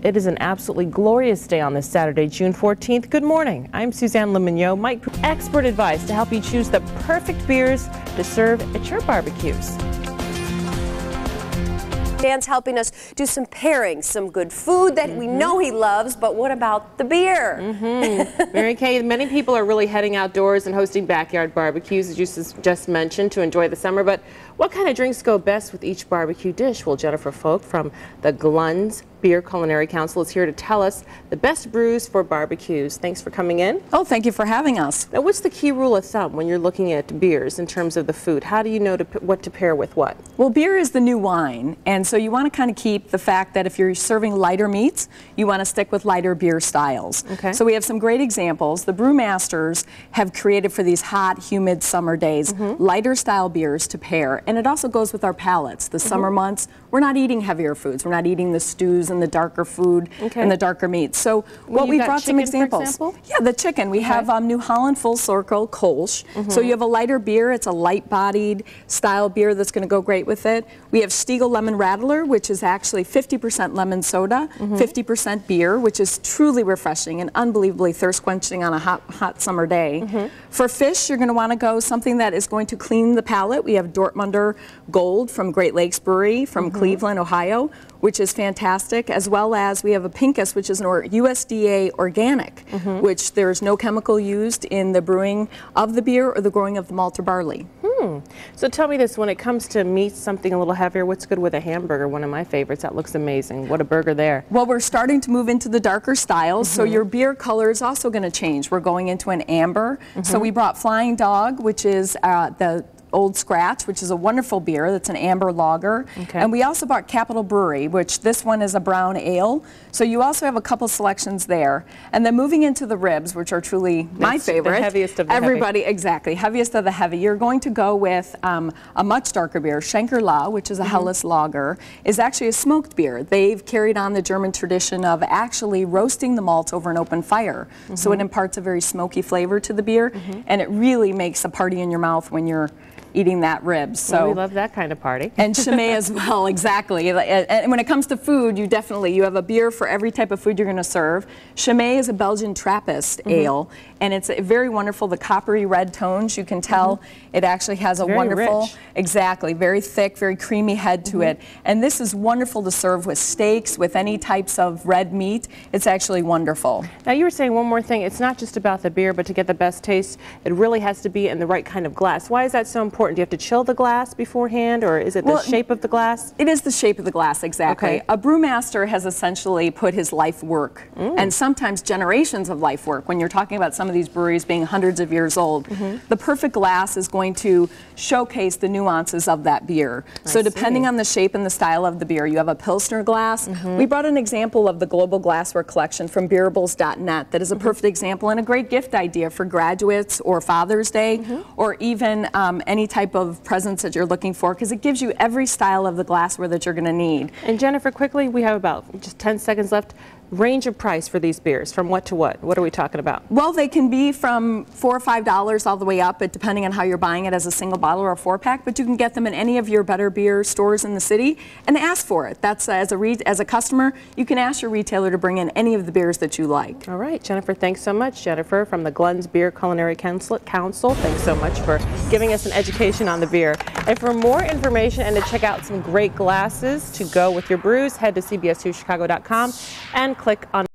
It is an absolutely glorious day on this Saturday, June 14th. Good morning. I'm Suzanne Lemonnier. Mike, expert advice to help you choose the perfect beers to serve at your barbecues. Dan's helping us do some pairings, some good food that we know he loves, but what about the beer? Mary Kay, many people are really heading outdoors and hosting backyard barbecues, as you just mentioned, to enjoy the summer, but what kind of drinks go best with each barbecue dish? Well, Jennifer Folk from the Glenn's Beer Culinary Council is here to tell us the best brews for barbecues. Thanks for coming in. Oh, thank you for having us. Now, what's the key rule of thumb when you're looking at beers in terms of the food? How do you know what to pair with what? Well, beer is the new wine, and so you want to kind of keep the fact that if you're serving lighter meats, you want to stick with lighter beer styles. Okay. So we have some great examples. The brewmasters have created for these hot, humid summer days lighter style beers to pair, and it also goes with our palates. The summer months, we're not eating heavier foods. We're not eating the stews and the darker food and the darker meats. So what we brought some examples. Yeah, the chicken. We have New Holland Full Circle Kolsch. So you have a lighter beer. It's a light-bodied style beer that's going to go great with it. We have Stiegel Lemon Rattler, which is actually 50% lemon soda, 50% beer, which is truly refreshing and unbelievably thirst-quenching on a hot summer day. For fish, you're going to want to go something that is going to clean the palate. We have Dortmunder Gold from Great Lakes Brewery from Cleveland, Ohio, which is fantastic, as well as we have a Pinkus, which is an USDA organic, which there's no chemical used in the brewing of the beer or the growing of the malt or barley. So tell me this, when it comes to meat, something a little heavier, what's good with a hamburger? One of my favorites. That looks amazing. What a burger there. Well, we're starting to move into the darker styles, so your beer color is also going to change. We're going into an amber. So we brought Flying Dog, which is the Old Scratch, which is a wonderful beer. That's an amber lager. And we also bought Capital Brewery, which this one is a brown ale. So you also have a couple selections there. And then moving into the ribs, which are truly my favorite. The heaviest of the Everybody, exactly. Heaviest of the heavy. You're going to go with a much darker beer. Schenker La, which is a Helles lager, is actually a smoked beer. They've carried on the German tradition of actually roasting the malt over an open fire. So it imparts a very smoky flavor to the beer, and it really makes a party in your mouth when you're eating that rib. So well, we love that kind of party. And Chimay as well, exactly. And when it comes to food, you have a beer for every type of food you're going to serve. Chimay is a Belgian Trappist ale, and it's very wonderful. The coppery red tones, you can tell it actually has a wonderful, exactly, very thick, very creamy head to it. And this is wonderful to serve with steaks, with any types of red meat. It's actually wonderful. Now, you were saying one more thing. It's not just about the beer, but to get the best taste, it really has to be in the right kind of glass. Why is that so important? Do you have to chill the glass beforehand, or is it the shape of the glass? It is the shape of the glass, exactly. A brewmaster has essentially put his life work, and sometimes generations of life work, when you're talking about some of these breweries being hundreds of years old. The perfect glass is going to showcase the nuances of that beer. So depending on the shape and the style of the beer, you have a Pilsner glass. We brought an example of the Global Glassware Collection from beerables.net that is a perfect example and a great gift idea for graduates or Father's Day, or even any type of presents that you're looking for, because it gives you every style of the glassware that you're going to need. And Jennifer, quickly, we have about just 10 seconds left. Range of price for these beers, from what to what? What are we talking about? Well, they can be from $4 or $5 all the way up, but depending on how you're buying it as a single bottle or a 4-pack, but you can get them in any of your better beer stores in the city and ask for it. That's as a customer, you can ask your retailer to bring in any of the beers that you like. All right, Jennifer, thanks so much. Jennifer from the Glenn's Beer Culinary Council, thanks so much for giving us an education on the beer. And for more information and to check out some great glasses to go with your brews, head to cbs2chicago.com and click on